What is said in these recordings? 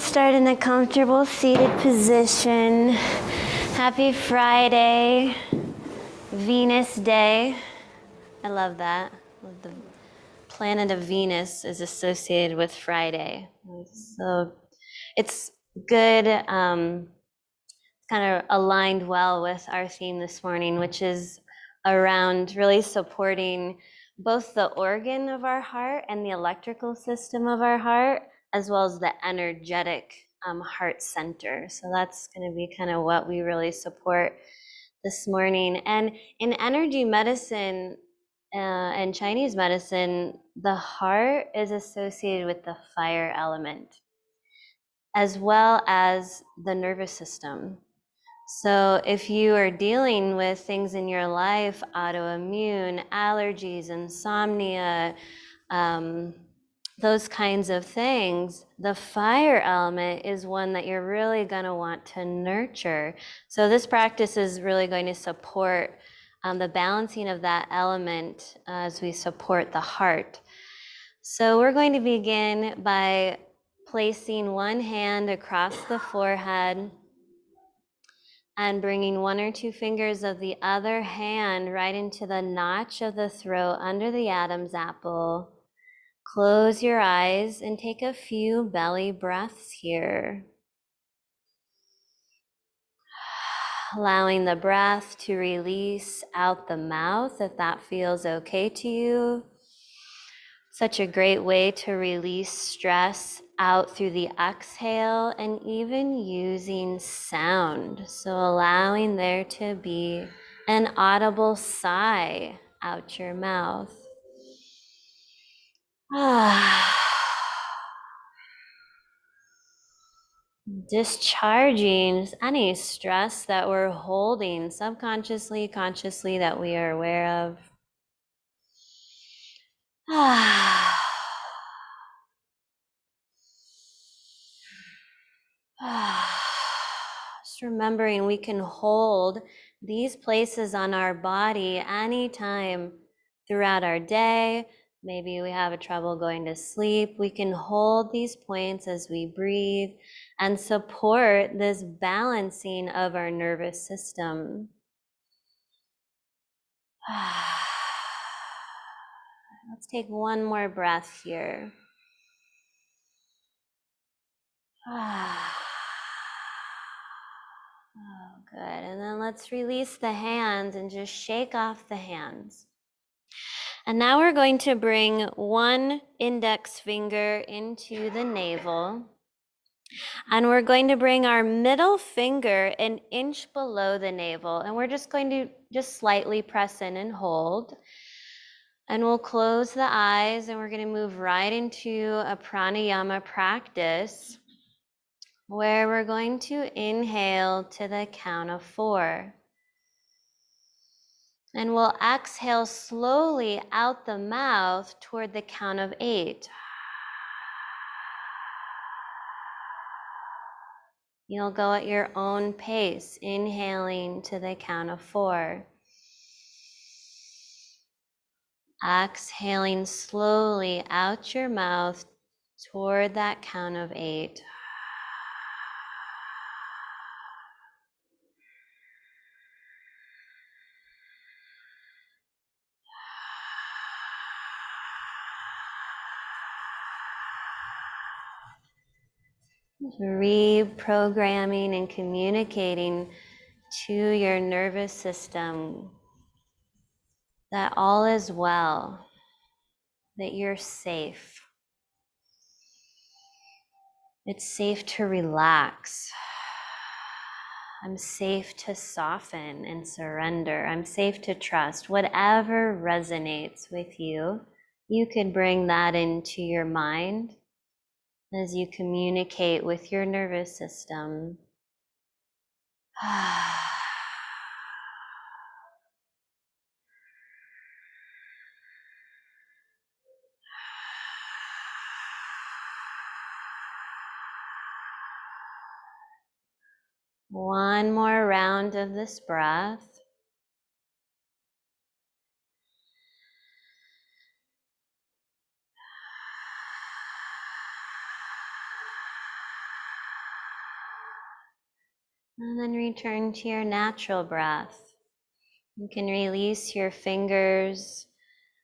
start in a comfortable seated position. Happy Friday, Venus Day. I love that. The planet of Venus is associated with Friday. So it's good, kind of aligned well with our theme this morning, which is around really supporting both the organ of our heart and the electrical system of our heart, as well as the energetic heart center. So that's going to be kind of what we really support this morning. And in energy medicine and Chinese medicine, the heart is associated with the fire element, as well as the nervous system. So if you are dealing with things in your life, autoimmune, allergies, insomnia, those kinds of things, the fire element is one that you're really going to want to nurture. So this practice is really going to support the balancing of that element as we support the heart. So we're going to begin by placing one hand across the forehead and bringing one or two fingers of the other hand right into the notch of the throat under the Adam's apple. Close your eyes and take a few belly breaths here. Allowing the breath to release out the mouth if that feels okay to you. Such a great way to release stress out through the exhale, and even using sound. So allowing there to be an audible sigh out your mouth. Discharging any stress that we're holding subconsciously, consciously, that we are aware of. Just remembering we can hold these places on our body anytime throughout our day. Maybe we have a trouble going to sleep. We can hold these points as we breathe and support this balancing of our nervous system. Let's take one more breath here. Oh, good. And then let's release the hands and just shake off the hands. And now we're going to bring one index finger into the navel. And we're going to bring our middle finger an inch below the navel. And we're just going to just slightly press in and hold. And we'll close the eyes and we're going to move right into a pranayama practice, where we're going to inhale to the count of 4. And we'll exhale slowly out the mouth toward the count of 8. You'll go at your own pace, inhaling to the count of 4. Exhaling slowly out your mouth toward that count of 8. Reprogramming and communicating to your nervous system that all is well, that you're safe. It's safe to relax. I'm safe to soften and surrender. I'm safe to trust. Whatever resonates with you, you can bring that into your mind as you communicate with your nervous system. One more round of this breath. And then return to your natural breath. You can release your fingers,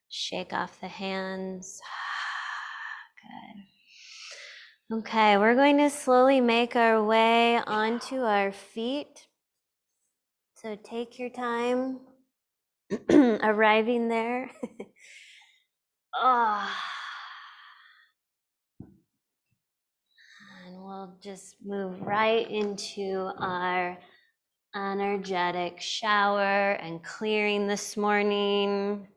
shake off the hands. Good. Okay, we're going to slowly make our way onto our feet. So take your time arriving there. Oh. And we'll just move right into our energetic shower and clearing this morning.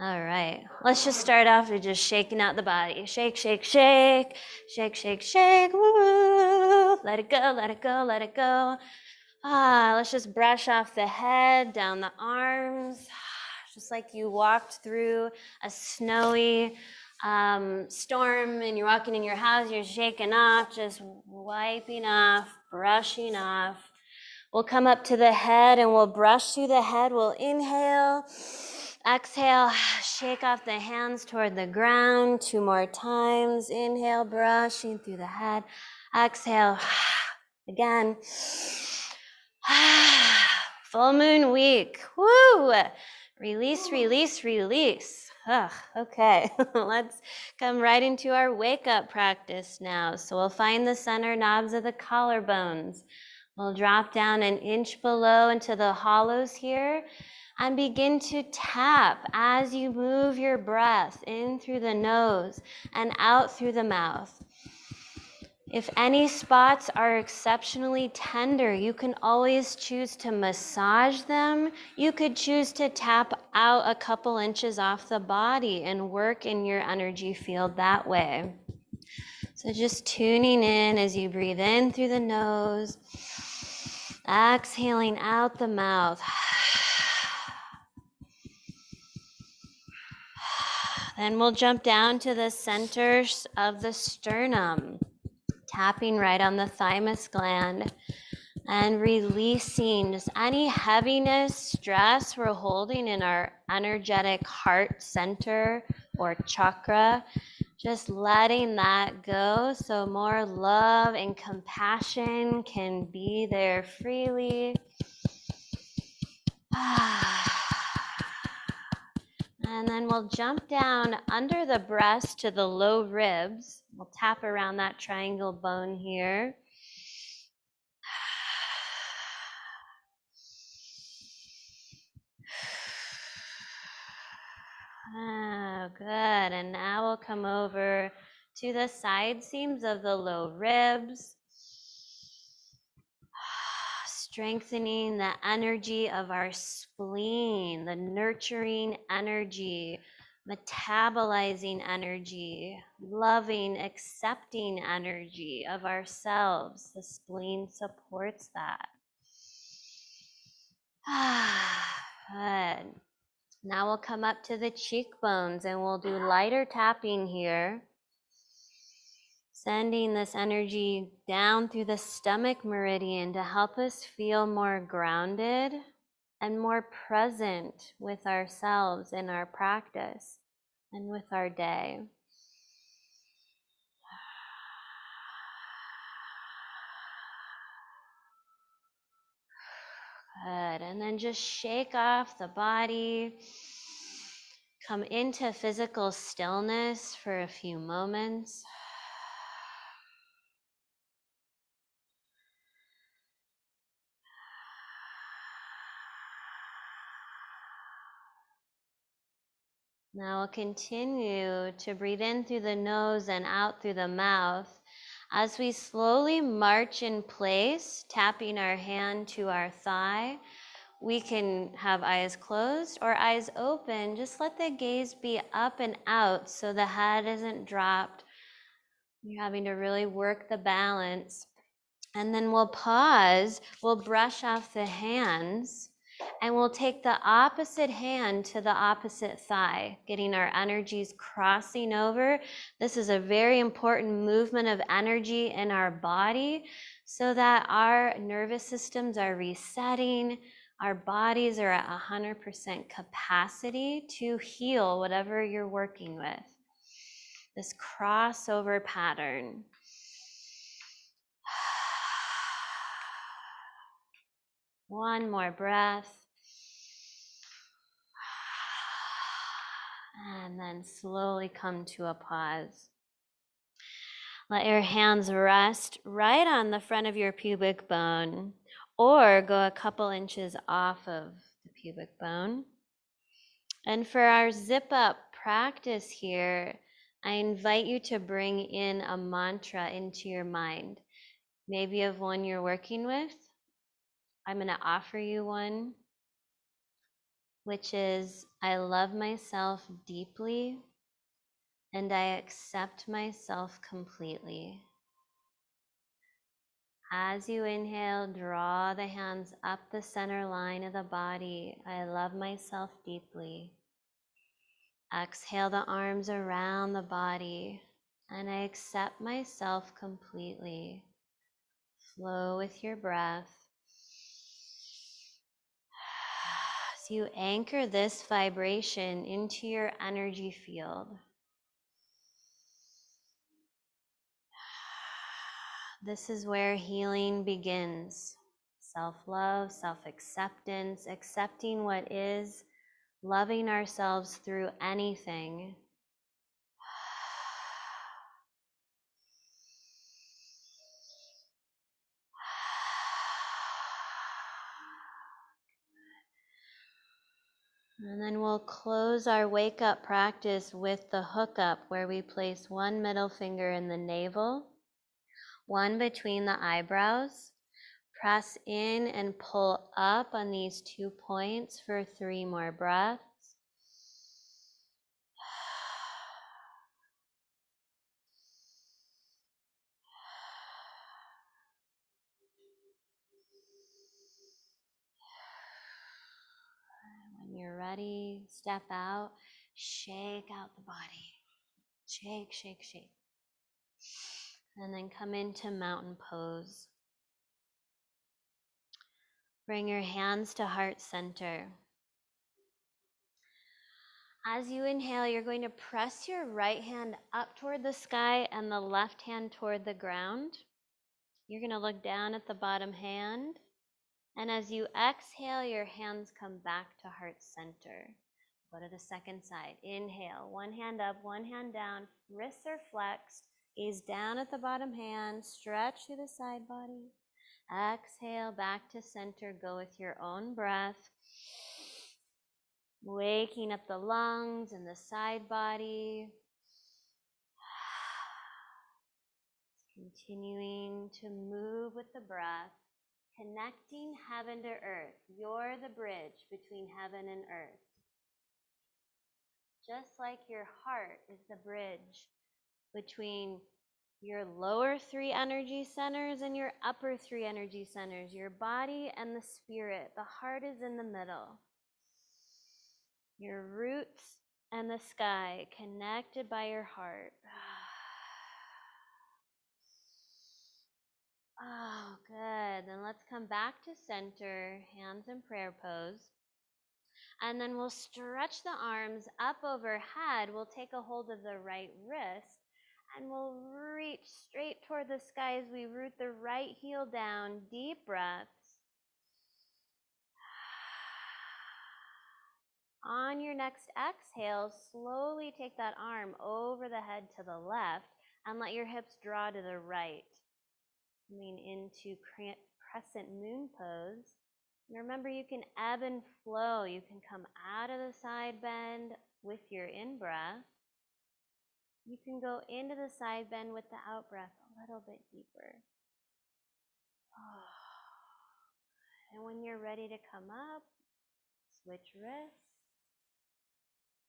All right, let's just start off with just shaking out the body. Shake, shake, shake, shake, shake, shake, woo. Let it go, let it go, let it go. Let's just brush off the head, down the arms, just like you walked through a snowy storm and you're walking in your house, you're shaking off, just wiping off, brushing off. We'll come up to the head and we'll brush through the head. We'll inhale, exhale, shake off the hands toward the ground 2 more times. Inhale, brushing through the head. Exhale, again. Full moon week. Woo! Release, release, release. Okay, let's come right into our wake up practice now. So we'll find the center knobs of the collarbones. We'll drop down 1 inch below into the hollows here and begin to tap as you move your breath in through the nose and out through the mouth. If any spots are exceptionally tender, you can always choose to massage them. You could choose to tap out a couple inches off the body and work in your energy field that way. So just tuning in as you breathe in through the nose, exhaling out the mouth. Then we'll jump down to the centers of the sternum, tapping right on the thymus gland and releasing just any heaviness, stress we're holding in our energetic heart center or chakra, just letting that go so more love and compassion can be there freely. And then we'll jump down under the breast to the low ribs. We'll tap around that triangle bone here. Oh, good. And now we'll come over to the side seams of the low ribs, strengthening the energy of our spleen, the nurturing energy, metabolizing energy, loving, accepting energy of ourselves. The spleen supports that. Good. Now we'll come up to the cheekbones and we'll do lighter tapping here, sending this energy down through the stomach meridian to help us feel more grounded and more present with ourselves in our practice and with our day. Good. And then just shake off the body. Come into physical stillness for a few moments. Now we'll continue to breathe in through the nose and out through the mouth as we slowly march in place, tapping our hand to our thigh. We can have eyes closed or eyes open. Just let the gaze be up and out so the head isn't dropped. You're having to really work the balance. And then we'll pause, we'll brush off the hands, and we'll take the opposite hand to the opposite thigh, getting our energies crossing over. This is a very important movement of energy in our body so that our nervous systems are resetting, our bodies are at 100% capacity to heal whatever you're working with. this crossover pattern. One more breath. And then slowly come to a pause. Let your hands rest right on the front of your pubic bone, or go a couple inches off of the pubic bone. And for our zip up practice here, I invite you to bring in a mantra into your mind, maybe of one you're working with. I'm going to offer you one, which is, I love myself deeply and I accept myself completely. As you inhale, draw the hands up the center line of the body. I love myself deeply. Exhale the arms around the body, and I accept myself completely. Flow with your breath. As you anchor this vibration into your energy field, this is where healing begins. Self-love, self-acceptance, accepting what is, loving ourselves through anything. And then we'll close our wake up practice with the hookup, where we place one middle finger in the navel, one between the eyebrows. Press in and pull up on these 2 points for 3 more breaths. When you're ready, step out, shake out the body. Shake, shake, shake. And then come into mountain pose. Bring your hands to heart center. As you inhale, you're going to press your right hand up toward the sky and the left hand toward the ground. You're going to look down at the bottom hand. And as you exhale, your hands come back to heart center. Go to the second side. Inhale, one hand up, one hand down. Wrists are flexed. Gaze down at the bottom hand. Stretch through the side body. Exhale, back to center. Go with your own breath. Waking up the lungs and the side body. Continuing to move with the breath. Connecting heaven to earth. You're the bridge between heaven and earth. Just like your heart is the bridge between your lower 3 energy centers and your upper 3 energy centers, your body and the spirit. The heart is in the middle. Your roots and the sky connected by your heart. Oh, good. Then let's come back to center, hands in prayer pose. And then we'll stretch the arms up overhead. We'll take a hold of the right wrist and we'll reach straight toward the sky as we root the right heel down. Deep breaths. On your next exhale, slowly take that arm over the head to the left and let your hips draw to the right. Lean into crescent moon pose. And remember, you can ebb and flow. You can come out of the side bend with your in-breath. You can go into the side bend with the out-breath a little bit deeper. And when you're ready to come up, switch wrists.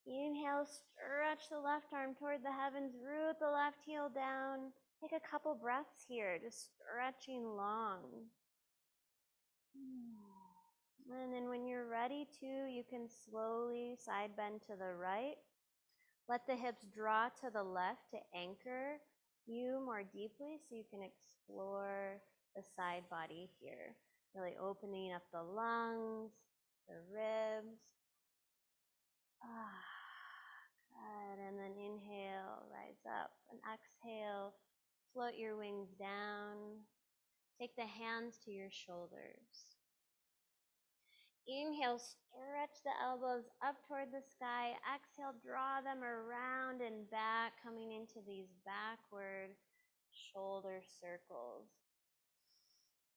Inhale, stretch the left arm toward the heavens, root the left heel down. Take a couple breaths here, just stretching long. And then when you're ready to, you can slowly side bend to the right. Let the hips draw to the left to anchor you more deeply so you can explore the side body here. Really opening up the lungs, the ribs. Good. And then inhale, rise Float your wings down. Take the hands to your shoulders. Inhale, stretch the elbows up toward the sky. Exhale, draw them around and back, coming into these backward shoulder circles.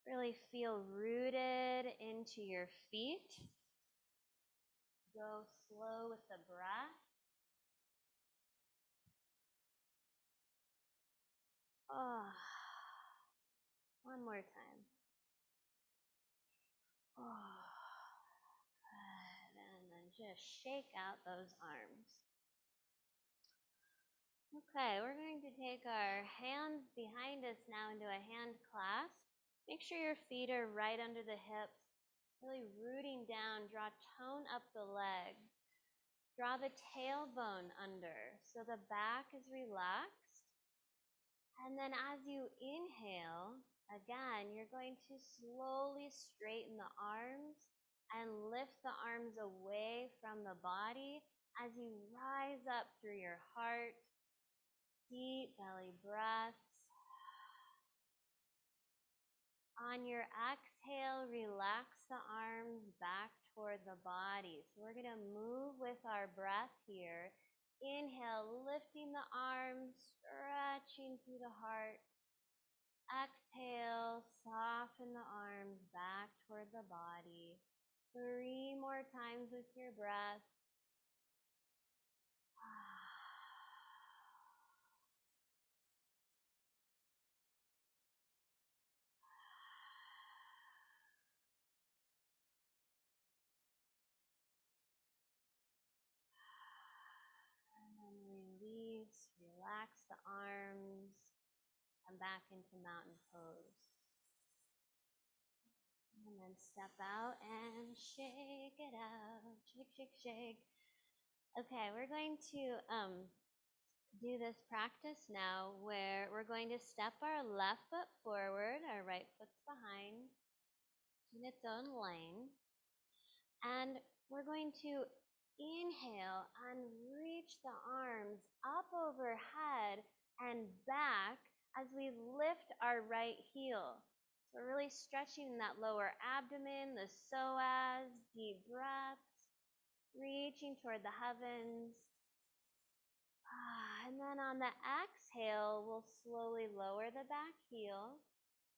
Really feel rooted into your feet. Go slow with the breath. Oh, one more time. Oh, and then just shake out those arms. Okay, we're going to take our hands behind us now into a hand clasp. Make sure your feet are right under the hips, really rooting down. Draw tone up the leg. Draw the tailbone under so the back is relaxed. And then as you inhale, again, you're going to slowly straighten the arms and lift the arms away from the body as you rise up through your heart. Deep belly breaths. On your exhale, relax the arms back toward the body. So we're going to move with our breath here. Inhale, lifting the arms, stretching through the heart. Exhale, soften the arms back toward the body. 3 more times with your breath. Release, relax the arms, and back into mountain pose. And then step out and shake it out. Shake, shake, shake. Okay, we're going to do this practice now where we're going to step our left foot forward, our right foot's behind in its own lane. And we're going to inhale and reach the arms up overhead and back as we lift our right heel. So we're really stretching that lower abdomen, the psoas, deep breaths, reaching toward the heavens. And then on the exhale, we'll slowly lower the back heel.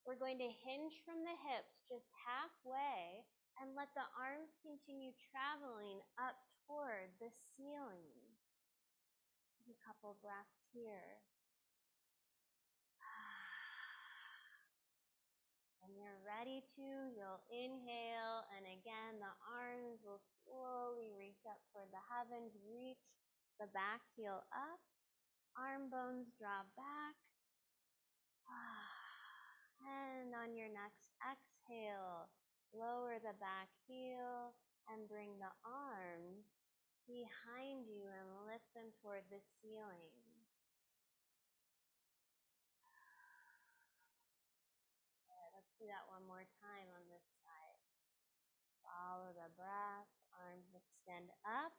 We're going to hinge from the hips just halfway and let the arms continue traveling up toward the ceiling. A couple breaths here. When you're ready to, you'll inhale, and again, the arms will slowly reach up toward the heavens. Reach the back heel up. Arm bones draw back. And on your next exhale, lower the back heel and bring the arms behind you and lift them toward the ceiling. Let's do that one more time on this side. Follow the breath, arms extend up.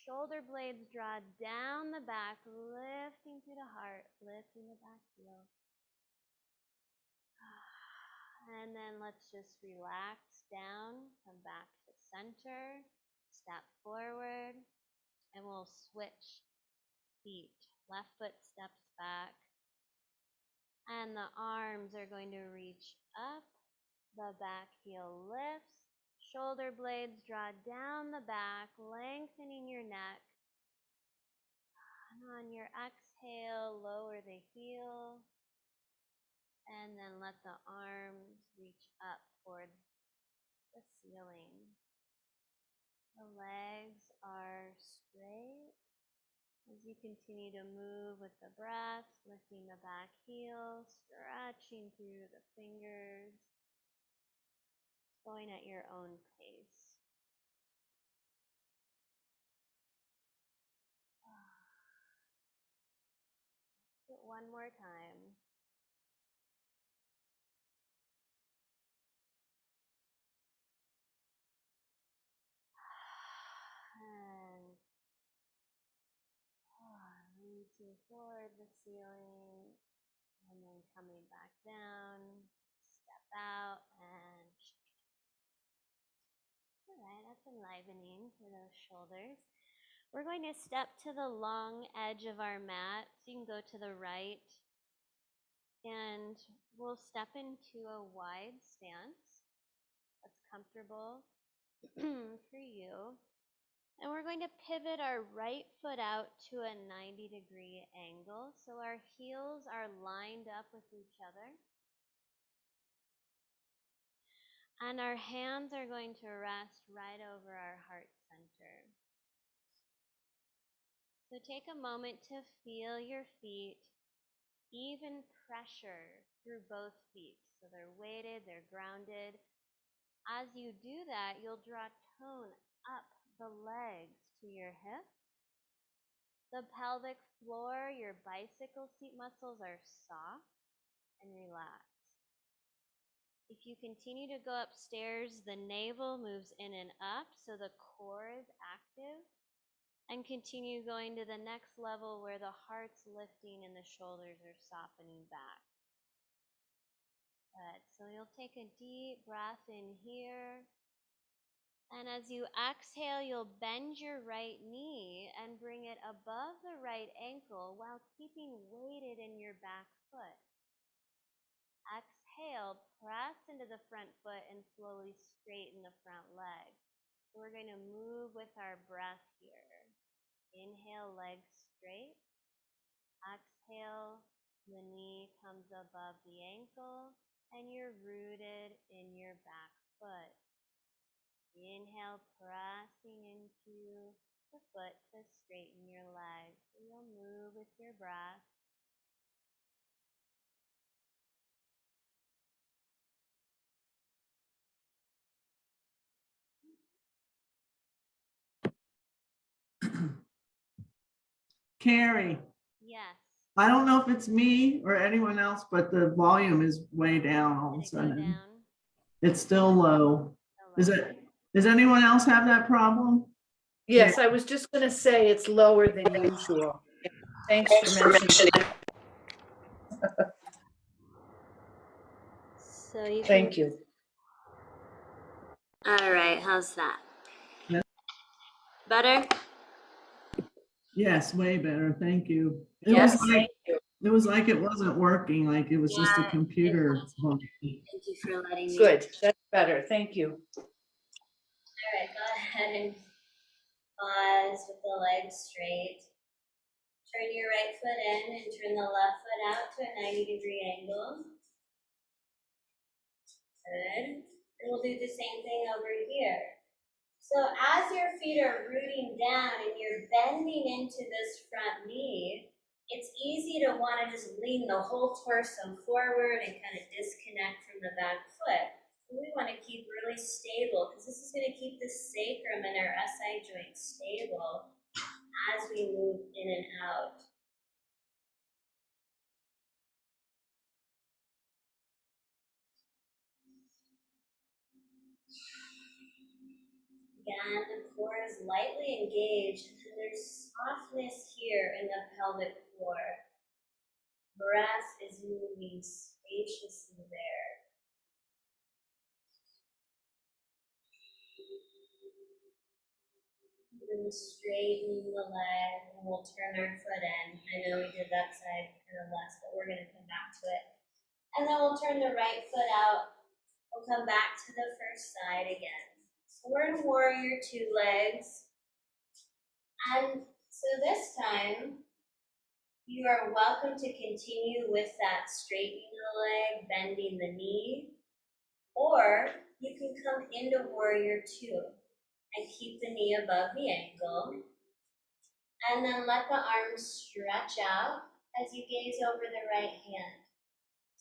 Shoulder blades draw down the back, lifting through the heart, lifting the back heel. And then let's just relax down, come back to center, step forward, and we'll switch feet. Left foot steps back, and the arms are going to reach up, the back heel lifts, shoulder blades draw down the back, lengthening your neck. And on your exhale, lower the heel. And then let the arms reach up toward the ceiling. The legs are straight as you continue to move with the breath, lifting the back heel, stretching through the fingers, going at your own pace. Do it one more time. And reaching toward the ceiling And then coming back down, step out, and all right, that's enlivening for those shoulders. We're going to step to the long edge of our mat. So you can go to the right, and we'll step into a wide stance that's comfortable for you. And we're going to pivot our right foot out to a 90-degree angle. So our heels are lined up with each other. And our hands are going to rest right over our heart center. So take a moment to feel your feet, even pressure through both feet. So they're weighted, they're grounded. As you do that, you'll draw tone up the legs to your hips. The pelvic floor, your bicycle seat muscles are soft and relaxed. If you continue to go upstairs, the navel moves in and up, so the core is active. And continue going to the next level where the heart's lifting and the shoulders are softening back. Good. So you'll take a deep breath in here. And as you exhale, you'll bend your right knee and bring it above the right ankle while keeping weighted in your back foot. Exhale, press into the front foot and slowly straighten the front leg. So we're going to move with our breath here. Inhale, legs straight. Exhale, the knee comes above the ankle and you're rooted in your back foot. Inhale, pressing into the foot to straighten your legs. You'll move with your breath. Carrie, Yes. I don't know if it's me or anyone else, but the volume is way down all of a sudden. It's still low. Does anyone else have that problem? Yes, I was just going to say it's lower than usual. Thanks for mentioning it. So you can... Thank you. All right, how's that? Yeah. Better? Yes, way better. Thank you. Yes, thank you. It was like it wasn't working, like it was just a computer. Thank you for letting me. Good, that's better. Thank you. All right, go ahead and pause with the legs straight. Turn your right foot in and turn the left foot out to a 90-degree angle. Good. And we'll do the same thing over here. So as your feet are rooting down and you're bending into this front knee, it's easy to want to just lean the whole torso forward and kind of disconnect from the back foot. We want to keep really stable because this is going to keep the sacrum and our SI joint stable as we move in and out. Again, the core is lightly engaged and there's softness here in the pelvic floor. Breath is moving spaciously there. And straighten the leg, and we'll turn our foot in. I know we did that side kind of less, but we're going to come back to it. And then we'll turn the right foot out. We'll come back to the first side again. So we're in warrior two legs. And so this time, you are welcome to continue with that straightening the leg, bending the knee, or you can come into warrior two and keep the knee above the ankle. And then let the arms stretch out as you gaze over the right hand.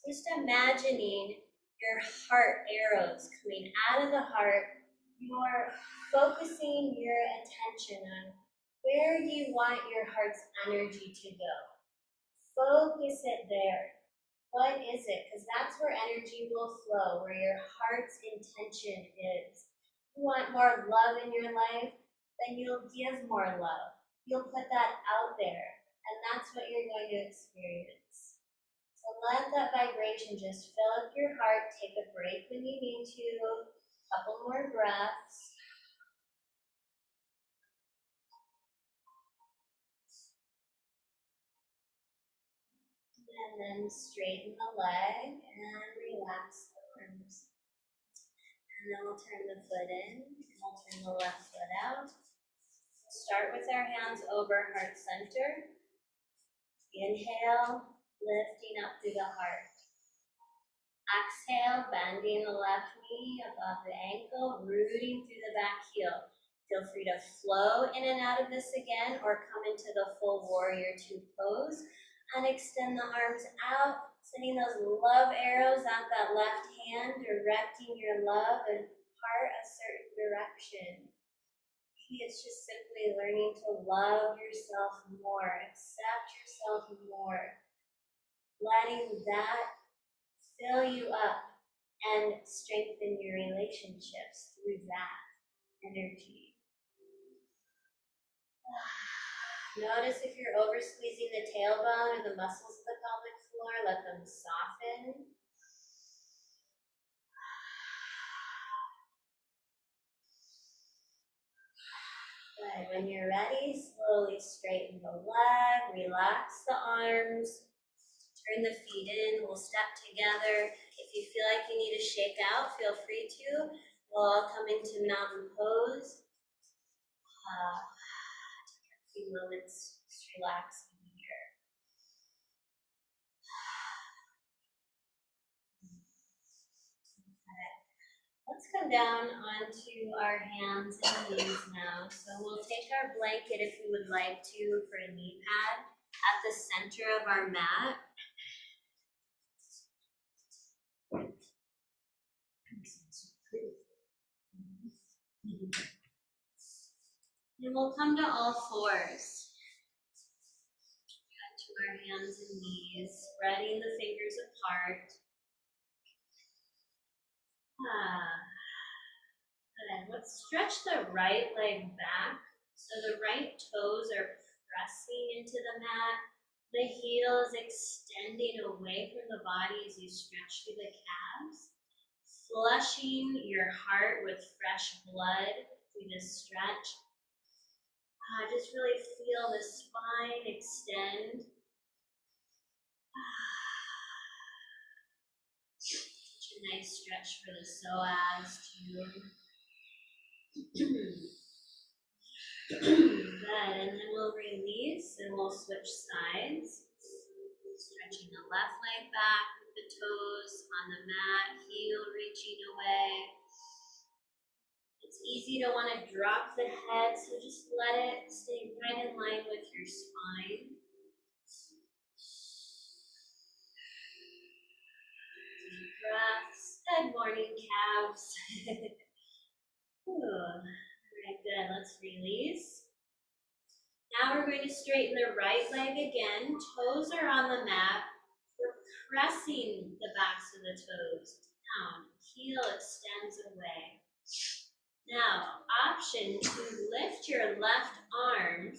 Just imagining your heart arrows coming out of the heart. You're focusing your attention on where you want your heart's energy to go. Focus it there. What is it? Because that's where energy will flow, where your heart's intention is. You want more love in your life, then you'll give more love. You'll put that out there, and that's what you're going to experience. So let that vibration just fill up your heart. Take a break when you need to. A couple more breaths. And then straighten the leg and relax the arms. And then we'll turn the foot in and we'll turn the left foot out. Start with our hands over heart center. Inhale, lifting up through the heart. Exhale, bending the left knee above the ankle, rooting through the back heel. Feel free to flow in and out of this again or come into the full warrior two pose and extend the arms out, sending those love arrows at that left hand, directing your love and heart a certain direction. Maybe it's just simply learning to love yourself more, accept yourself more, letting that fill you up and strengthen your relationships through that energy. Notice if you're over squeezing the tailbone or the muscles of the pelvic floor, let them soften. Good. When you're ready, slowly straighten the leg, relax the arms, turn the feet in, we'll step together. If you feel like you need to shake out, feel free to. We'll all come into mountain pose. Take a few moments, just relaxing here. Okay. Let's come down onto our hands and knees now. So we'll take our blanket if we would like to for a knee pad at the center of our mat. And we'll come to all fours. To our hands and knees, spreading the fingers apart. Good. Let's stretch the right leg back. So the right toes are pressing into the mat. The heel is extending away from the body as you stretch through the calves. Flushing your heart with fresh blood through this stretch. Just really feel the spine extend. Such a nice stretch for the psoas too. Good, and then we'll release and we'll switch sides. Stretching the left leg back with the toes on the mat, heel reaching away. It's easy to want to drop the head, so just let it stay right in line with your spine. Deep breaths. Good morning, calves. Very good. Let's release. Now we're going to straighten the right leg again. Toes are on the mat. We're pressing the backs of the toes down. Heel extends away. Now, option to lift your left arm.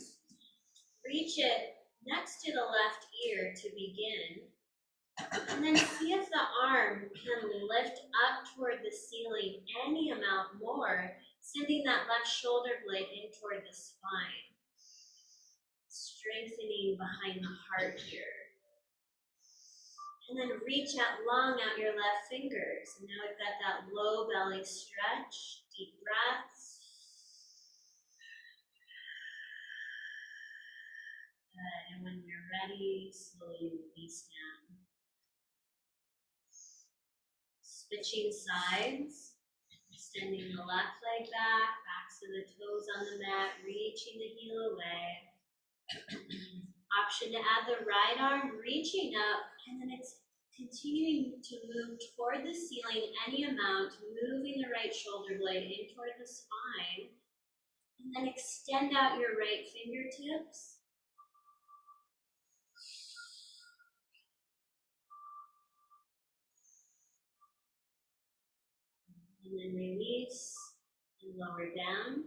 Reach it next to the left ear to begin. And then see if the arm can lift up toward the ceiling any amount more, sending that left shoulder blade in toward the spine. Strengthening behind the heart here. And then reach out, long out your left fingers. And now we've got that low belly stretch, deep breaths. Good, and when you're ready, slowly release down. Switching sides, extending the left leg back, backs of the toes on the mat, reaching the heel away. Option to add the right arm, reaching up, and then it's continuing to move toward the ceiling any amount, moving the right shoulder blade in toward the spine, and then extend out your right fingertips. And then release and lower down.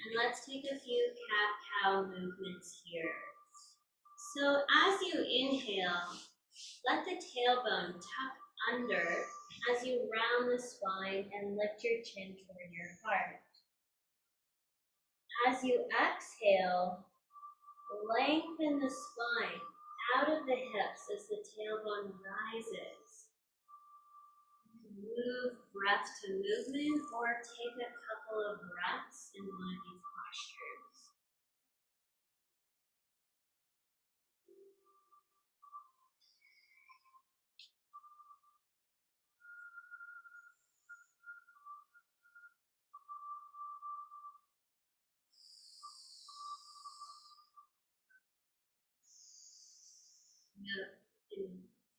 And let's take a few cat-cow movements here. So as you inhale, Let the tailbone tuck under as you round the spine and lift your chin toward your heart. As you exhale, lengthen the spine out of the hips as the tailbone rises. Move breath to movement or take a couple of breaths in one of these postures.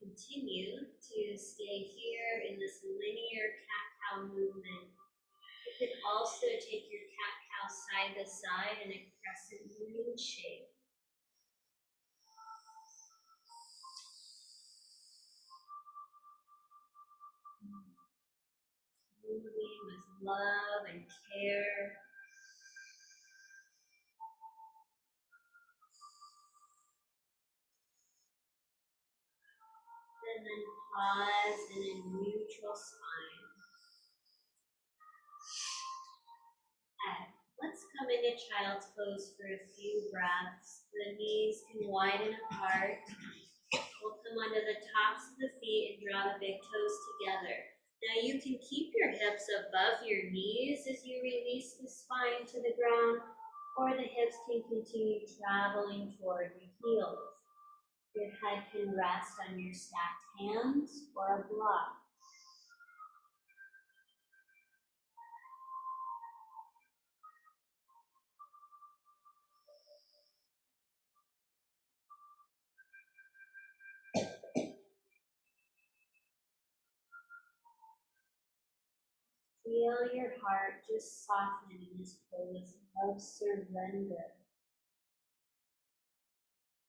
Continue to stay here in this linear cat-cow movement. You could also take your cat-cow side to side in a crescent moon shape. Moving with love and care. And then pause in a neutral spine. Okay, let's come into child's pose for a few breaths. The knees can widen apart. We'll come onto the tops of the feet and draw the big toes together. Now you can keep your hips above your knees as you release the spine to the ground, or the hips can continue traveling toward your heels. Your head can rest on your stacked hands or a block. Feel your heart just soften in this pose of surrender.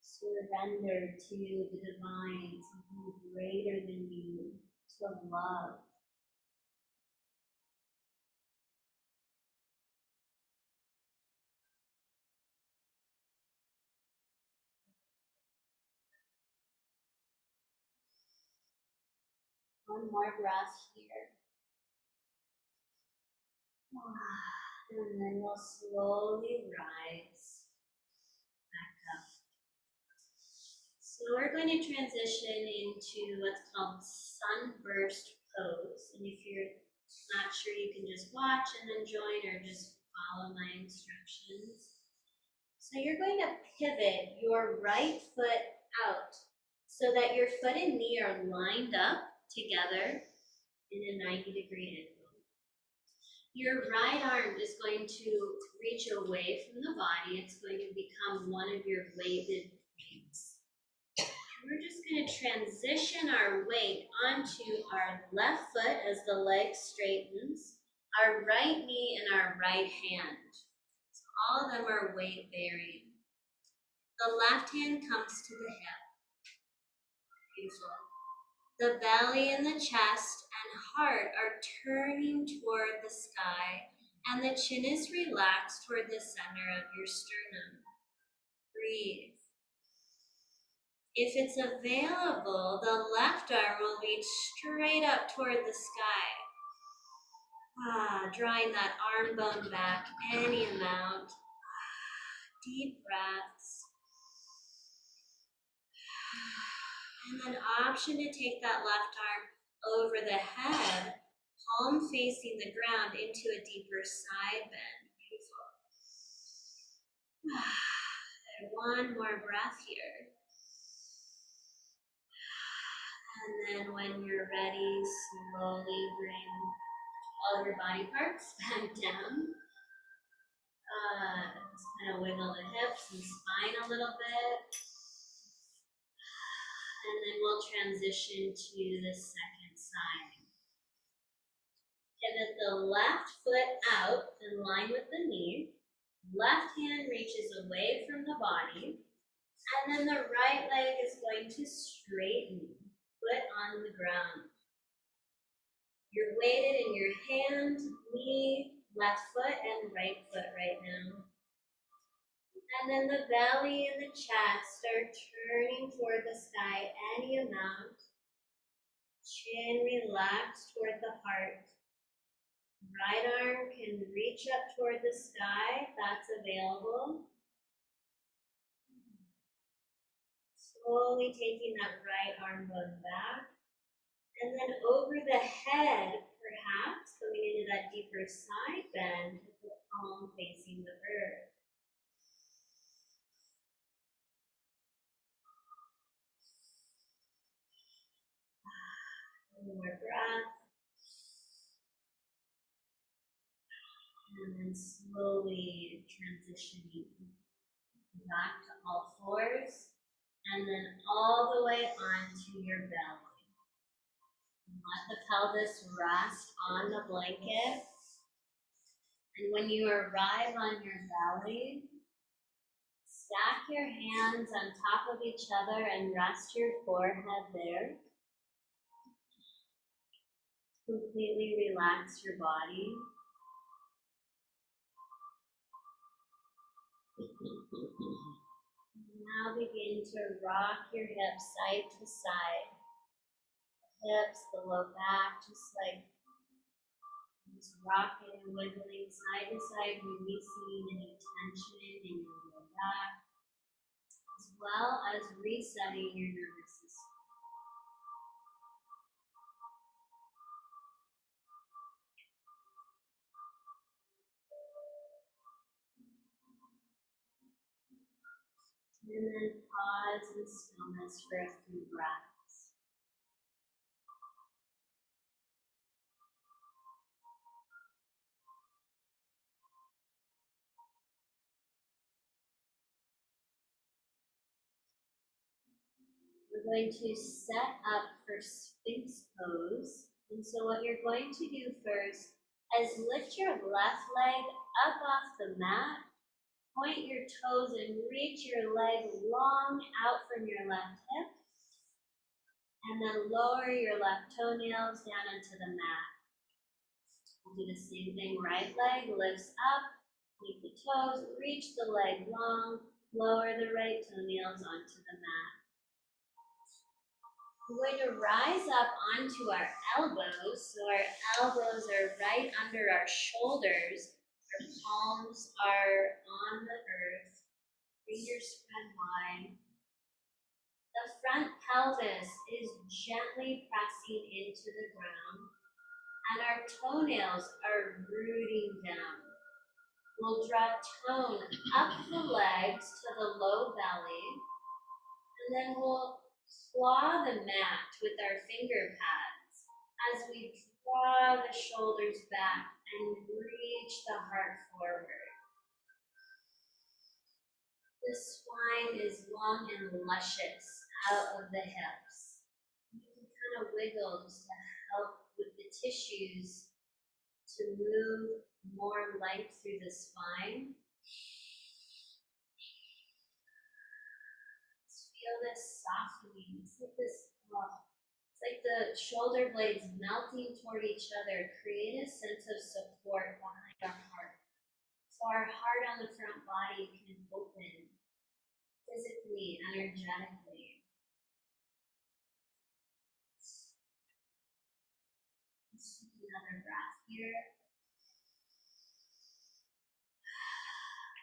Surrender to the divine, something greater than you, to love. One more breath here. And then we'll slowly rise back up. So we're going to transition into what's called sunburst pose. And if you're not sure, you can just watch and then join, or just follow my instructions. So you're going to pivot your right foot out so that your foot and knee are lined up together in a 90-degree angle. Your right arm is going to reach away from the body. It's going to become one of your weighted weights. We're just going to transition our weight onto our left foot as the leg straightens, our right knee and our right hand. So all of them are weight bearing. The left hand comes to the hip. Beautiful. The belly and the chest and heart are turning toward the sky, and the chin is relaxed toward the center of your sternum. Breathe. If it's available, the left arm will reach straight up toward the sky. Drawing that arm bone back any amount. Deep breaths. And then option to take that left arm over the head, palm facing the ground into a deeper side bend. Beautiful. And one more breath here. And then when you're ready, slowly bring all of your body parts back down. Just kind of wiggle the hips and spine a little bit. And then we'll transition to the second side. Pivot the left foot out in line with the knee. Left hand reaches away from the body. And then the right leg is going to straighten, foot on the ground. You're weighted in your hand, knee, left foot, and right foot right now. And then the belly and the chest are turning toward the sky any amount. Chin relaxed toward the heart. Right arm can reach up toward the sky, that's available. Slowly taking that right arm bone back. And then over the head, perhaps, coming into that deeper side bend, with the palm facing the earth. One more breath. And then slowly transitioning back to all fours. And then all the way onto your belly. Let the pelvis rest on the blanket. And when you arrive on your belly, stack your hands on top of each other and rest your forehead there. Completely relax your body. Now begin to rock your hips side to side. Hips, the low back, just rocking and wiggling side to side, releasing any tension in your low back, as well as resetting your nervous system. And then pause in stillness for a few breaths. We're going to set up for Sphinx pose. And so what you're going to do first is lift your left leg up off the mat, point your toes and reach your leg long out from your left hip, and then lower your left toenails down into the mat. We'll do the same thing, right leg lifts up, point the toes, reach the leg long, lower the right toenails onto the mat. We're going to rise up onto our elbows, so our elbows are right under our shoulders, our palms are on the earth, fingers spread wide. The front pelvis is gently pressing into the ground, and our toenails are rooting down. We'll draw tone up the legs to the low belly, and then we'll claw the mat with our finger pads as we draw the shoulders back and reach the heart forward. The spine is long and luscious out of the hips. You can kind of wiggle just to help with the tissues to move more light through the spine. Feel this softening. It's like the shoulder blades melting toward each other, create a sense of support behind our heart. So our heart on the front body can open physically, energetically. Let's take another breath here.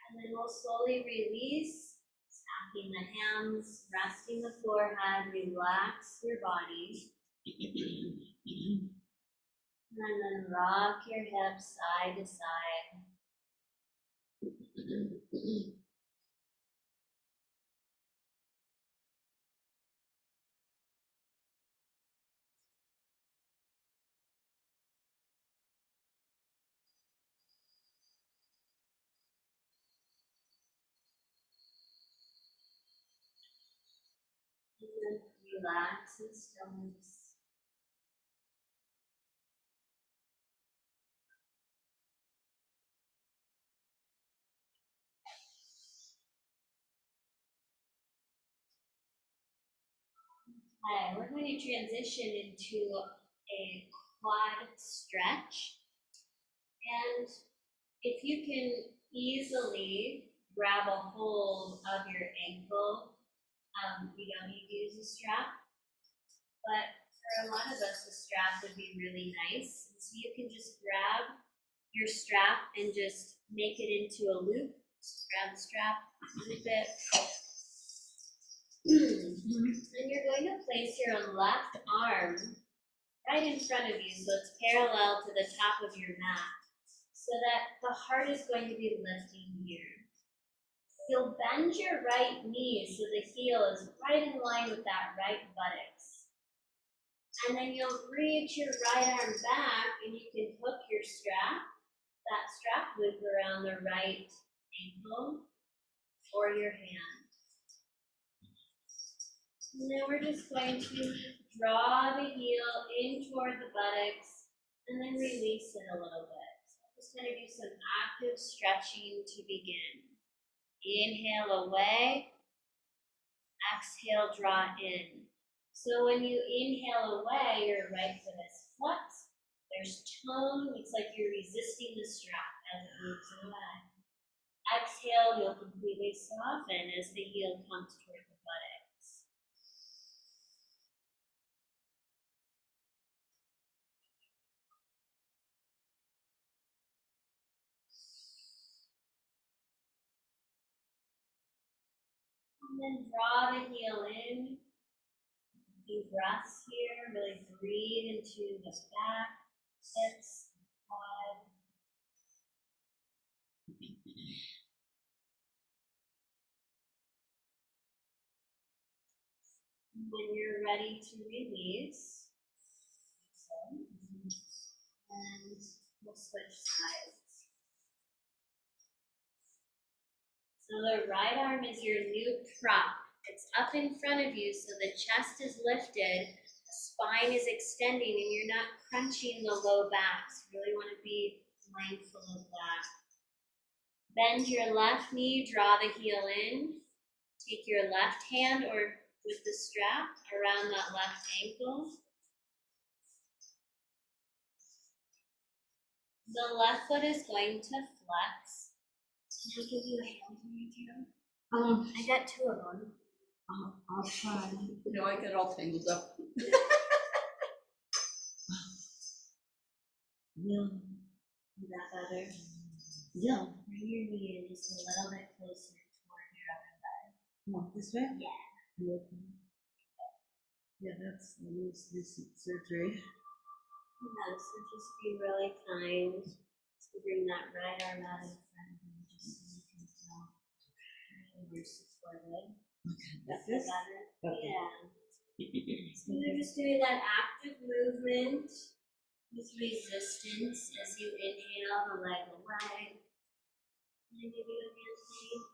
And then we'll slowly release. Stacking the hands, resting the forehead, relax your body. And then rock your hips side to side. And then relax in stillness. Okay, we're going to transition into a quad stretch. And if you can easily grab a hold of your ankle. You don't need to use a strap, but for a lot of us, the strap would be really nice. So you can just grab your strap and just make it into a loop. Grab the strap, loop it. And you're going to place your left arm right in front of you, so it's parallel to the top of your mat, so that the heart is going to be lifting here. You'll bend your right knee so the heel is right in line with that right buttocks. And then you'll reach your right arm back and you can hook your strap, that strap loop around the right ankle or your hand. And then we're just going to draw the heel in toward the buttocks and then release it a little bit. So I'm just going to do some active stretching to begin. Inhale away, exhale, draw in. So when you inhale away, your right foot is flexed. There's tone, it's like you're resisting the strap as it moves away. Exhale, you'll completely soften as the heel comes toward the buttocks. And then draw the heel in. Deep breaths here. Really breathe into the back, hips, quad. When you're ready to release, and we'll switch sides. So the right arm is your new prop. It's up in front of you, so the chest is lifted, the spine is extending, and you're not crunching the low back. So you really want to be mindful of that. Bend your left knee, draw the heel in. Take your left hand or with the strap around that left ankle. The left foot is going to flex. Can I give you a hand here, Joe? I got two of them. I'll try. No, I get all tangled up. Yeah. Is that better? Yeah. Bring your knee in just a little bit closer toward your other leg. What, this way? Yeah. Yeah, that's the most recent surgery. Yeah, so just be really kind. So bring that right arm out in front of you, just so you can feel you're supported. Okay. That's This? better. Okay. Yeah. So you're just doing that active movement with resistance as you inhale the leg away. Can I give you a hand, please?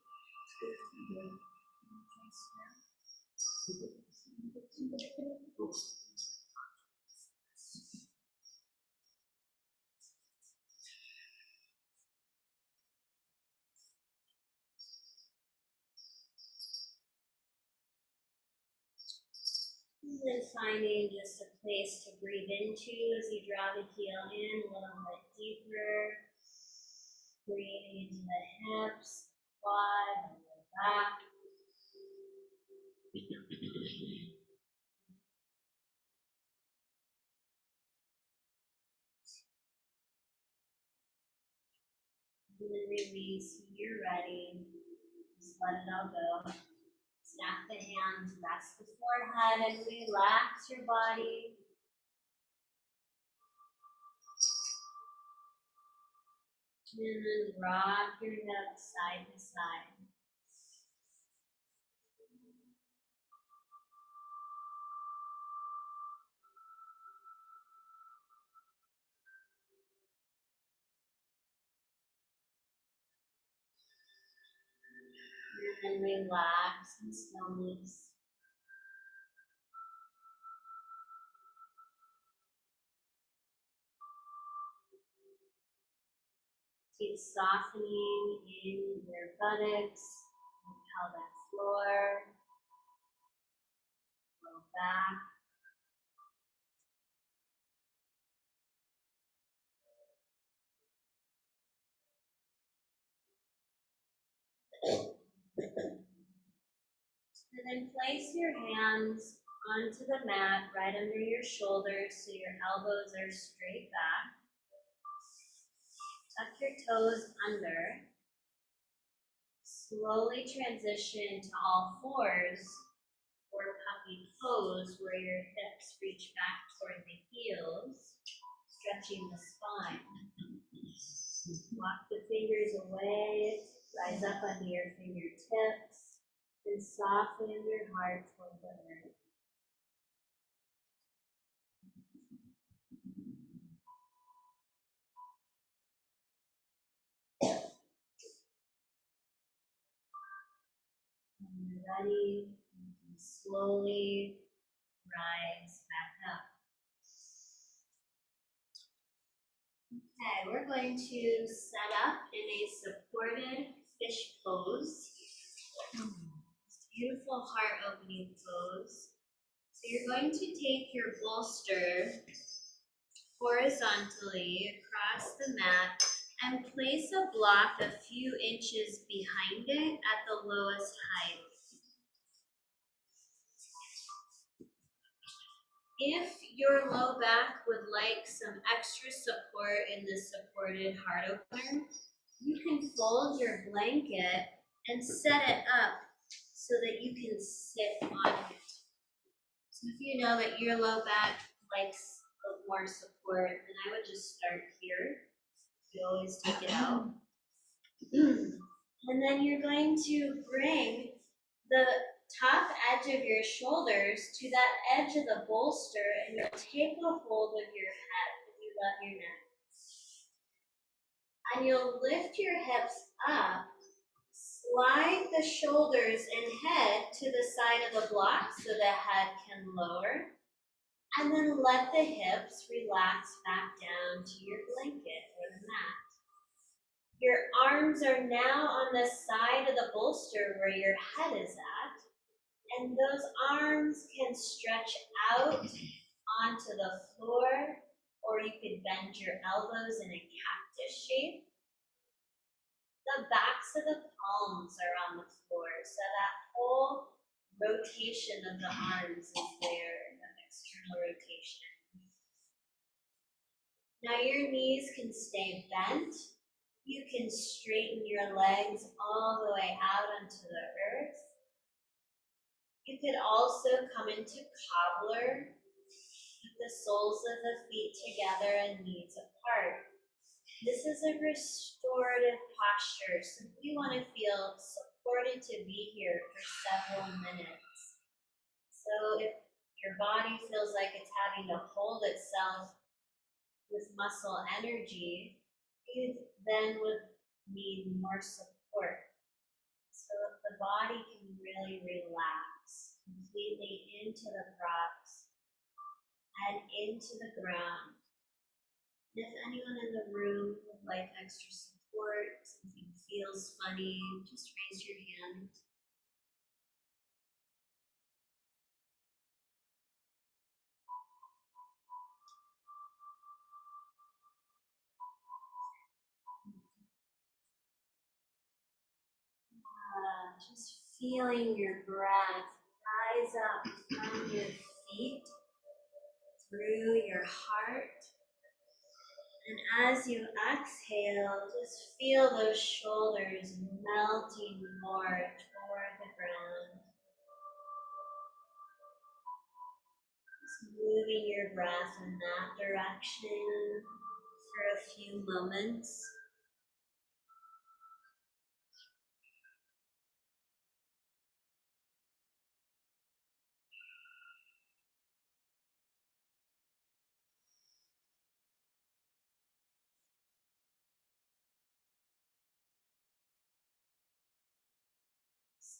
And then finding just a place to breathe into as you draw the heel in a little bit deeper. Breathing into the hips, quad, and the back. And then release when you're ready. Just let it all go. Snap the hands, rest the forehead, and relax your body. And then rock your hips side to side. And then relax in stillness. Keep softening in your buttocks, pelvic floor, low back. And then place your hands onto the mat right under your shoulders so your elbows are straight back. Tuck your toes under. Slowly transition to all fours or puppy pose where your hips reach back toward the heels, stretching the spine. Walk the fingers away, rise up onto your fingertips, and soften your heart toward the earth. When you're ready, you can slowly rise back up. Okay, we're going to set up in a supported fish pose. Beautiful heart opening pose. So you're going to take your bolster horizontally across the mat and place a block a few inches behind it at the lowest height. If your low back would like some extra support in the supported heart opener, you can fold your blanket and set it up so that you can sit on it. So if you know that your low back likes more support, then I would just start here. You always take it out. And then you're going to bring the top edge of your shoulders to that edge of the bolster, and you'll take a hold of your head and you rub your neck. And you'll lift your hips up, slide the shoulders and head to the side of the block so the head can lower, and then let the hips relax back down to your blanket or the mat. Your arms are now on the side of the bolster where your head is at, and those arms can stretch out onto the floor, or you could bend your elbows in a cactus shape. The backs of the palms are on the floor, so that whole rotation of the arms is there, the external rotation. Now your knees can stay bent. You can straighten your legs all the way out onto the earth. You could also come into cobbler with the soles of the feet together and knees apart. This is a restorative posture, so we want to feel supported to be here for several minutes. So if your body feels like it's having to hold itself with muscle energy, you then would need more support so that the body can really relax completely into the props and into the ground. If anyone in the room would like extra support, something feels funny, just raise your hand. Just feeling your breath rise up from your feet through your heart. And as you exhale, just feel those shoulders melting more toward the ground. Just moving your breath in that direction for a few moments.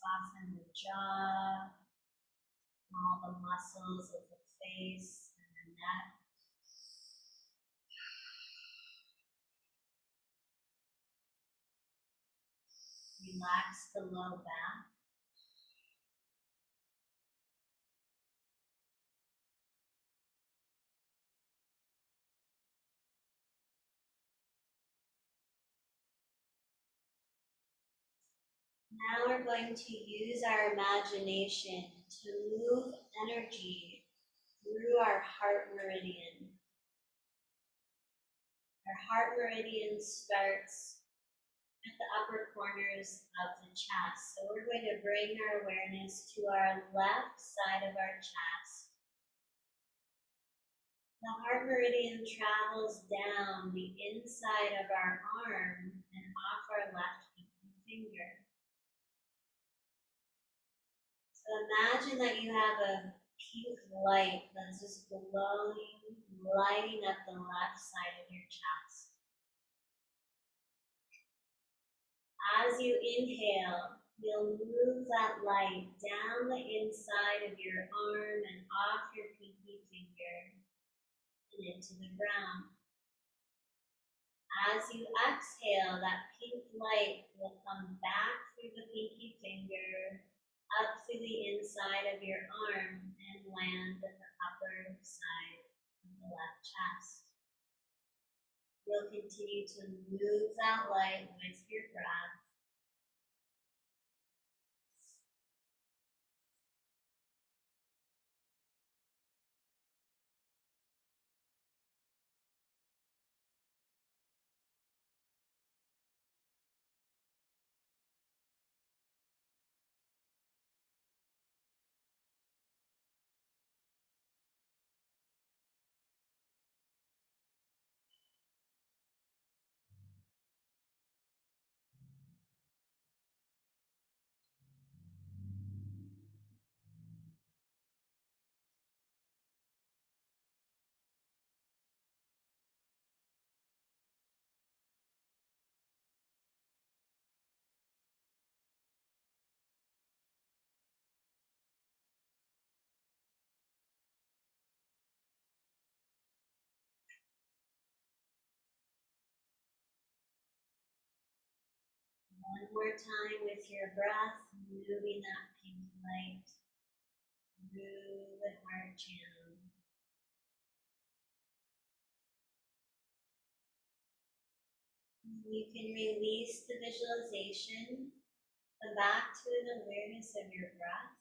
Soften the jaw, all the muscles of the face and the neck. Relax the low back. Now we're going to use our imagination to move energy through our heart meridian. Our heart meridian starts at the upper corners of the chest. So we're going to bring our awareness to our left side of our chest. The heart meridian travels down the inside of our arm and off our left pinky finger. So imagine that you have a pink light that's just glowing, lighting up the left side of your chest. As you inhale, you'll move that light down the inside of your arm and off your pinky finger and into the ground. As you exhale, that pink light will come back through the pinky finger, up through the inside of your arm, and land at the upper side of the left chest. You'll continue to move that light with your breath. One more time with your breath, moving that pink light through the heart channel. You can release the visualization, come back to an awareness of your breath.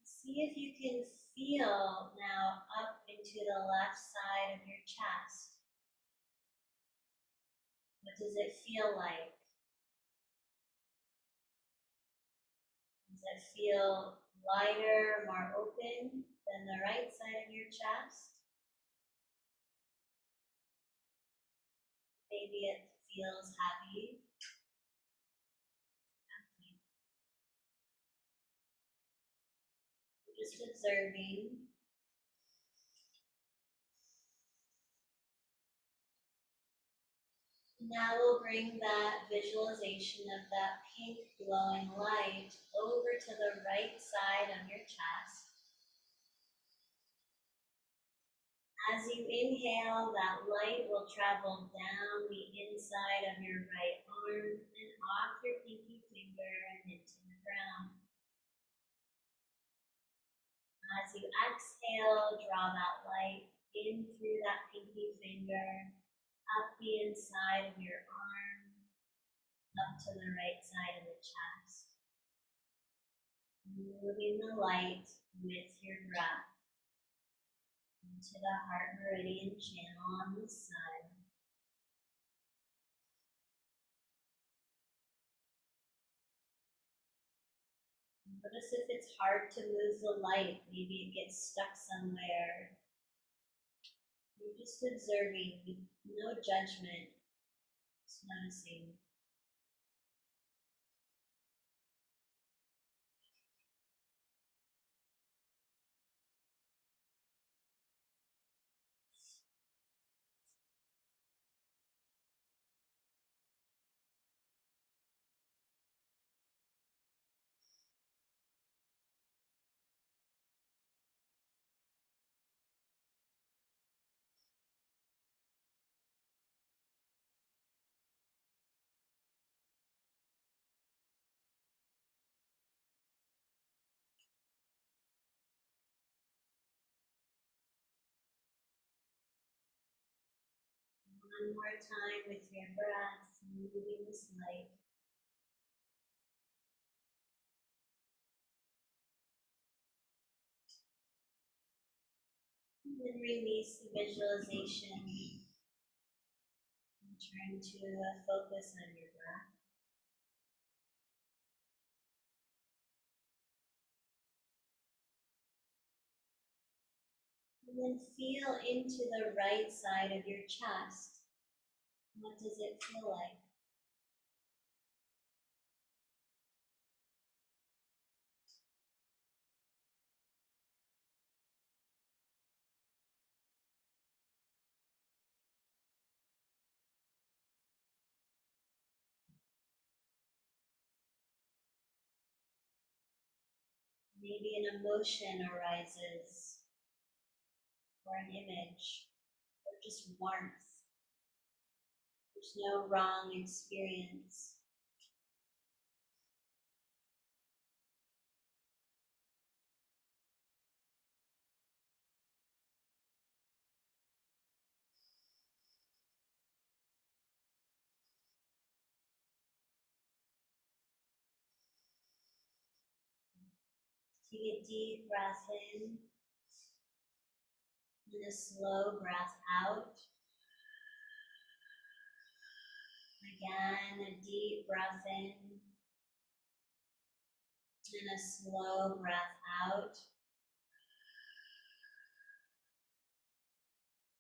See if you can feel now up into the left side of your chest. What does it feel like? Does it feel lighter, more open than the right side of your chest? Maybe it feels heavy. Just observing. Now we'll bring that visualization of that pink glowing light over to the right side of your chest. As you inhale, that light will travel down the inside of your right arm and off your pinky finger and into the ground. As you exhale, draw that light in through that pinky finger, up the inside of your arm, up to the right side of the chest. Moving the light with your breath into the heart meridian channel on the side. Notice if it's hard to move the light, maybe it gets stuck somewhere. You're just observing with no judgment, just noticing. One more time with your breath, moving this light. And then release the visualization and turn to focus on your breath. And then feel into the right side of your chest. What does it feel like? Maybe an emotion arises, or an image, or just warmth. There's no wrong experience. Take a deep breath in and a slow breath out. Again, a deep breath in and a slow breath out.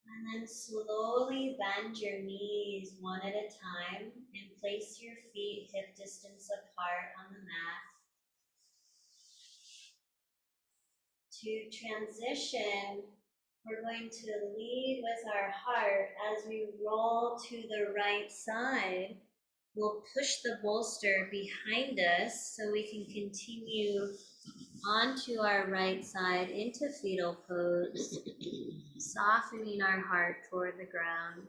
And then slowly bend your knees one at a time and place your feet hip distance apart on the mat. To transition, we're going to lead with our heart as we roll to the right side. We'll push the bolster behind us so we can continue onto our right side into fetal pose, softening our heart toward the ground.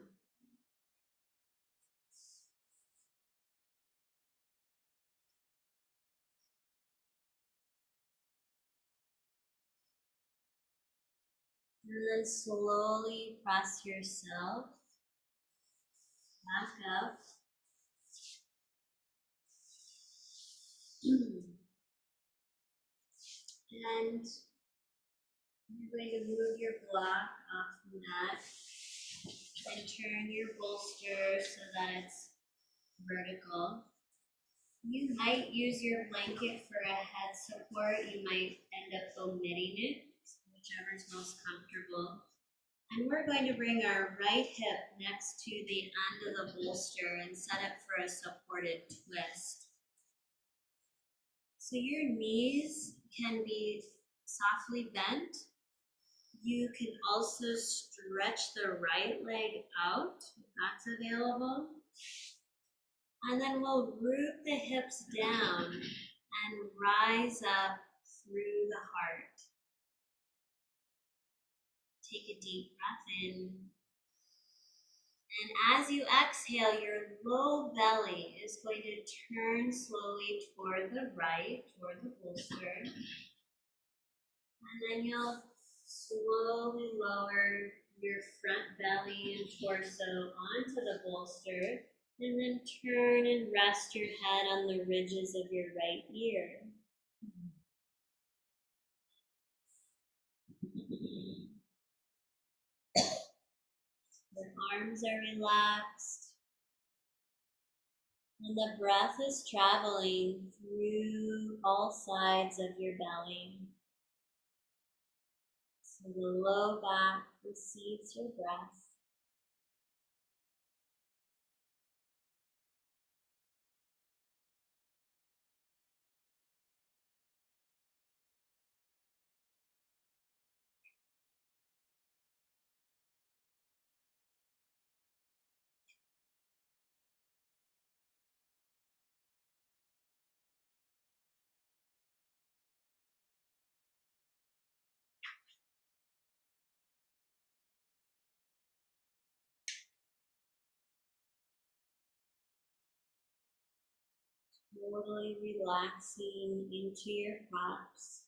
And then slowly press yourself back up. And you're going to move your block off the mat and turn your bolster so that it's vertical. You might use your blanket for a head support. You might end up omitting it, whichever is most comfortable. And we're going to bring our right hip next to the end of the bolster and set it for a supported twist. So your knees can be softly bent. You can also stretch the right leg out if that's available. And then we'll root the hips down and rise up through the heart. Take a deep breath in. And as you exhale, your low belly is going to turn slowly toward the right, toward the bolster. And then you'll slowly lower your front belly and torso onto the bolster. And then turn and rest your head on the ridges of your right ear. Your arms are relaxed. And the breath is traveling through all sides of your belly. So the low back receives your breath. Totally relaxing into your props.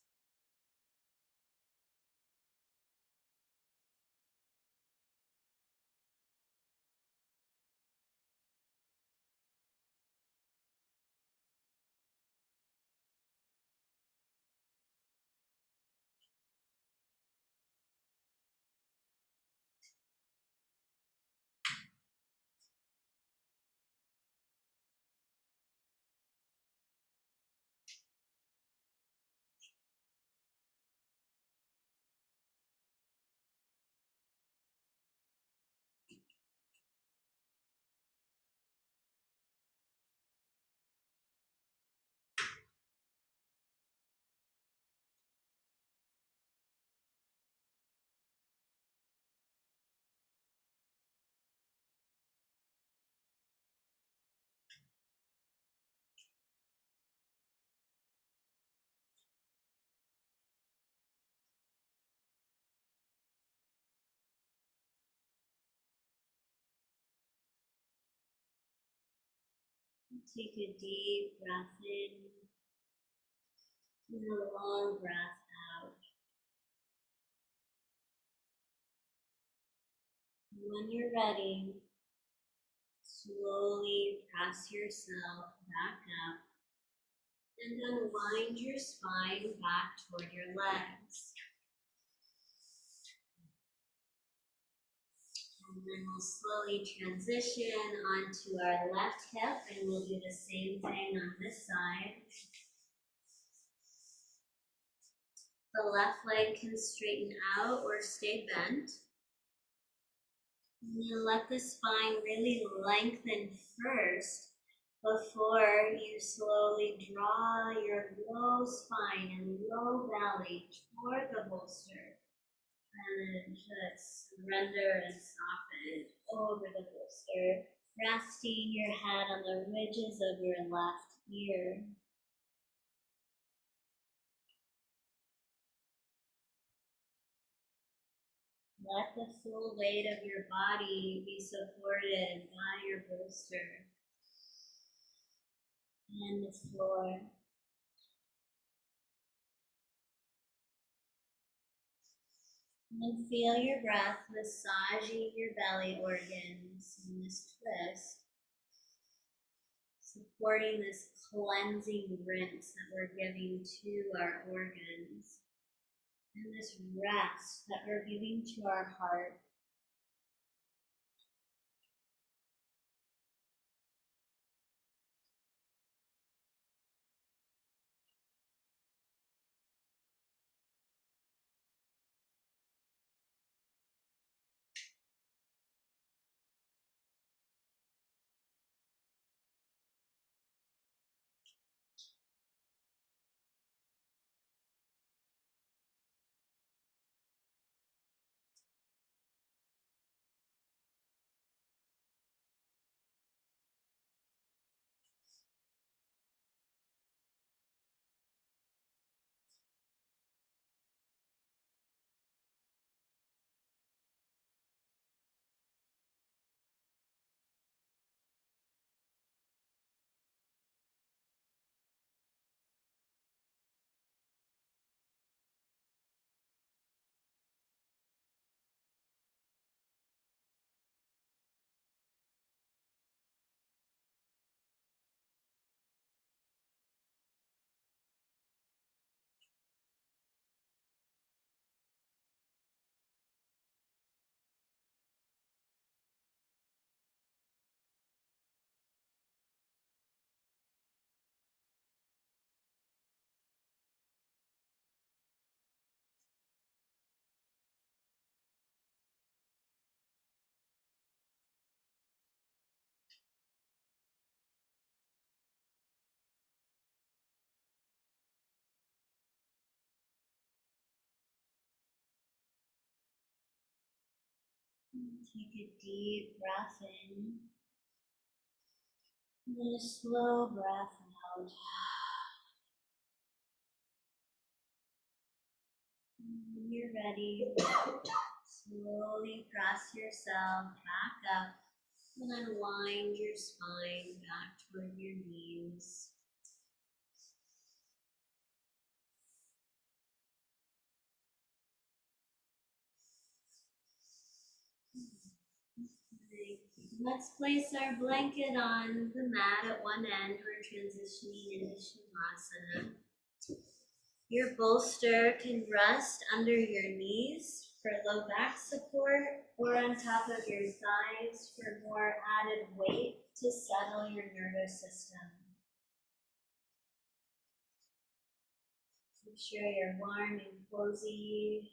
Take a deep breath in and a long breath out. When you're ready, slowly press yourself back up and unwind your spine back toward your legs. And then we'll slowly transition onto our left hip, and we'll do the same thing on this side. The left leg can straighten out or stay bent. And then let the spine really lengthen first before you slowly draw your low spine and low belly toward the bolster. And just surrender and soften over the bolster, resting your head on the ridges of your left ear. Let the full weight of your body be supported by your bolster and the floor. And feel your breath massaging your belly organs in this twist, supporting this cleansing rinse that we're giving to our organs, and this rest that we're giving to our heart. Take a deep breath in and then a slow breath out. When you're ready, slowly press yourself back up and unwind your spine back toward your knees. Let's place our blanket on the mat at one end. We're transitioning into Shavasana. Your bolster can rest under your knees for low back support or on top of your thighs for more added weight to settle your nervous system. Make sure you're warm and cozy.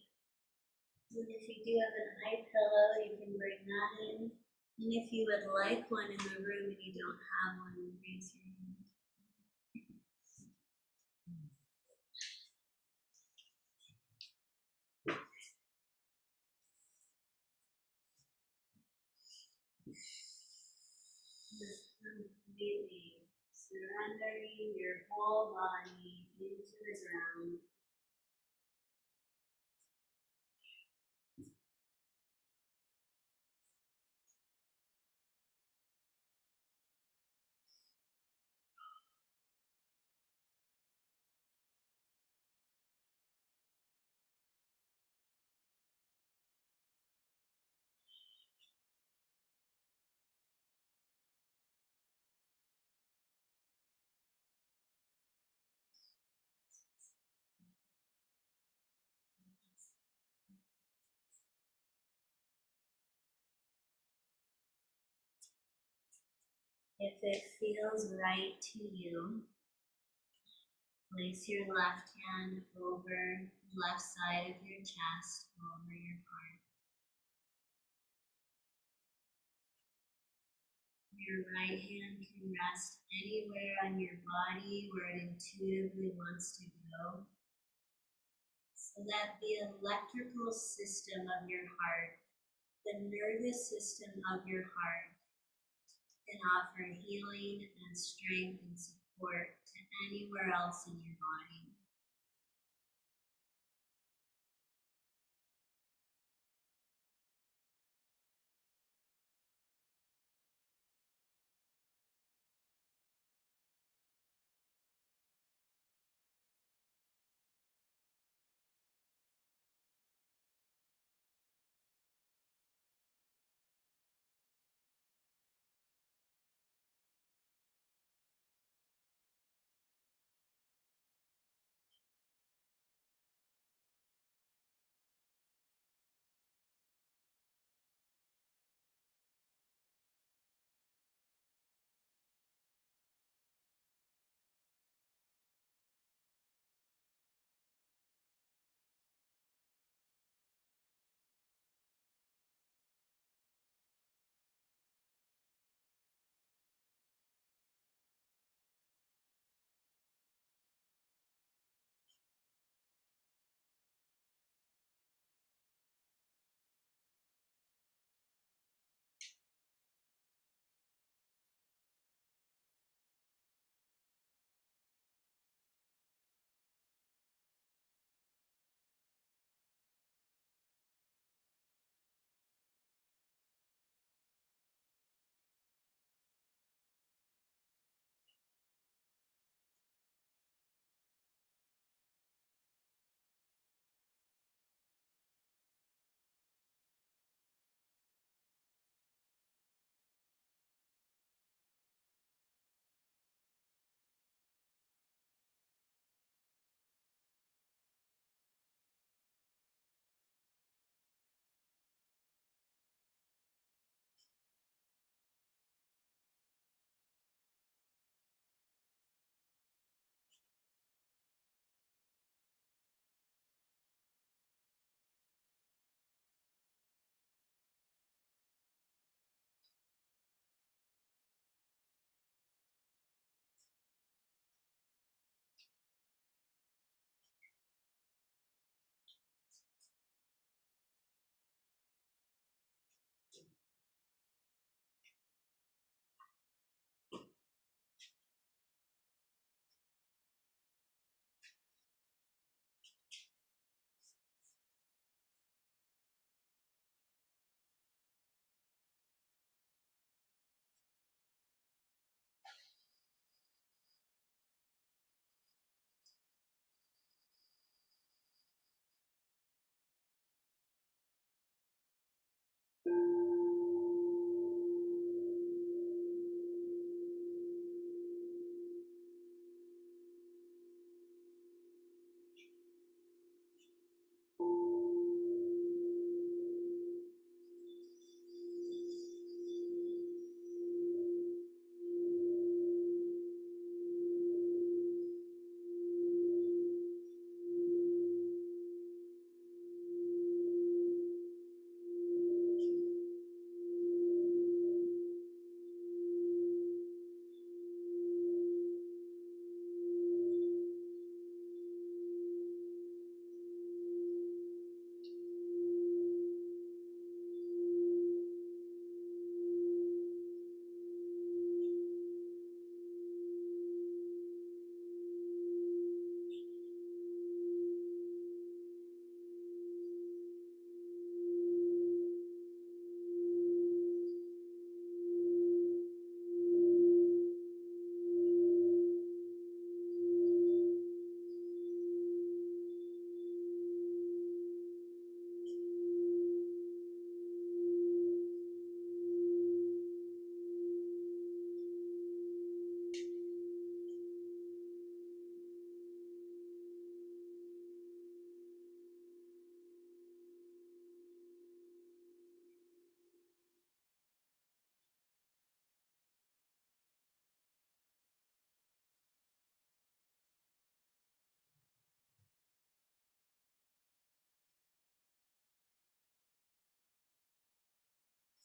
And if you do have an eye pillow, you can bring that in. And if you would like one in the room and you don't have one, raise your hand. Just completely surrendering your whole body into the ground. If it feels right to you, place your left hand over the left side of your chest, over your heart. Your right hand can rest anywhere on your body where it intuitively wants to go, so that the electrical system of your heart, the nervous system of your heart, can offer healing and strength and support to anywhere else in your body.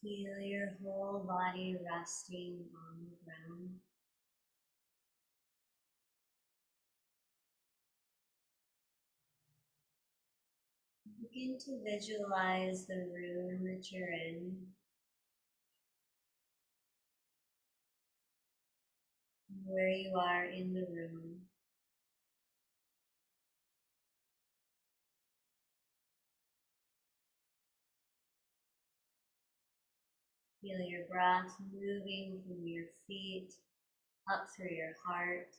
Feel your whole body resting on the ground. Begin to visualize the room that you're in. Where you are in the room. Feel your breath moving from your feet up through your heart.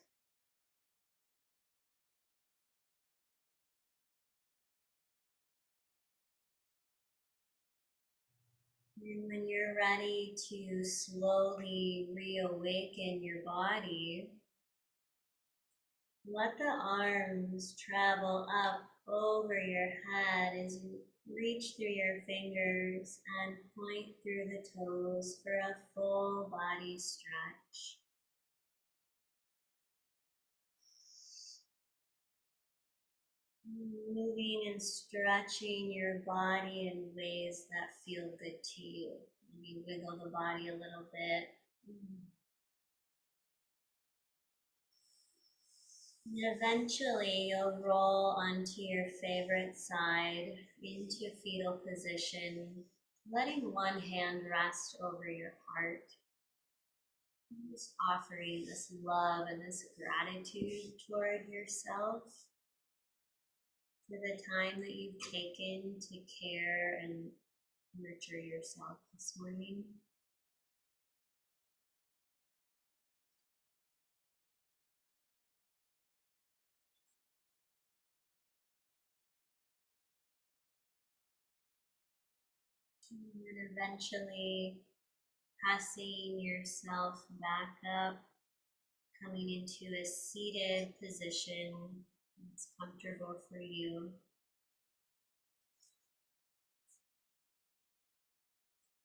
And when you're ready to slowly reawaken your body, let the arms travel up over your head as you reach through your fingers and point through the toes for a full body stretch. Moving and stretching your body in ways that feel good to you. Maybe wiggle the body a little bit. And eventually you'll roll onto your favorite side into fetal position, letting one hand rest over your heart. Just offering this love and this gratitude toward yourself for the time that you've taken to care and nurture yourself this morning. And then eventually passing yourself back up, coming into a seated position that's comfortable for you.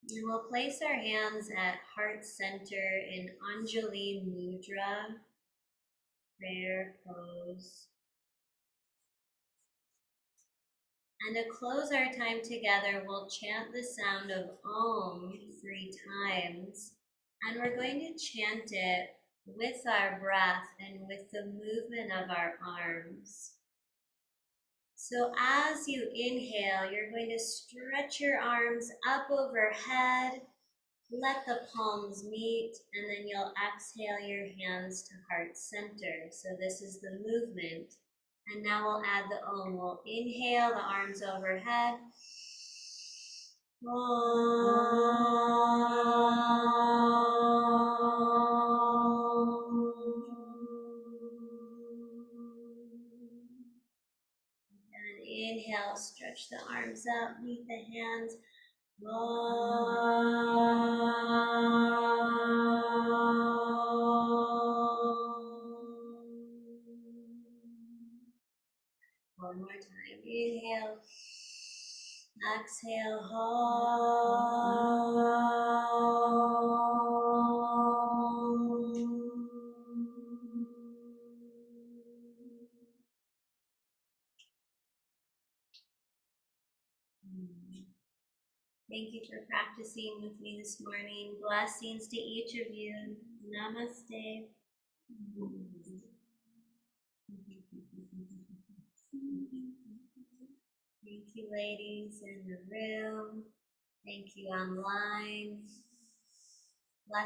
And we'll place our hands at heart center in Anjali Mudra, prayer pose. And to close our time together, we'll chant the sound of Om 3 times. And we're going to chant it with our breath and with the movement of our arms. So as you inhale, you're going to stretch your arms up overhead, let the palms meet, and then you'll exhale your hands to heart center. So this is the movement. And now we'll add the Om. We'll inhale, the arms overhead. And inhale, stretch the arms up, meet the hands. One more time. Inhale. Exhale. Thank you for practicing with me this morning. Blessings to each of you. Namaste. Thank you, ladies in the room. Thank you online. Blessings.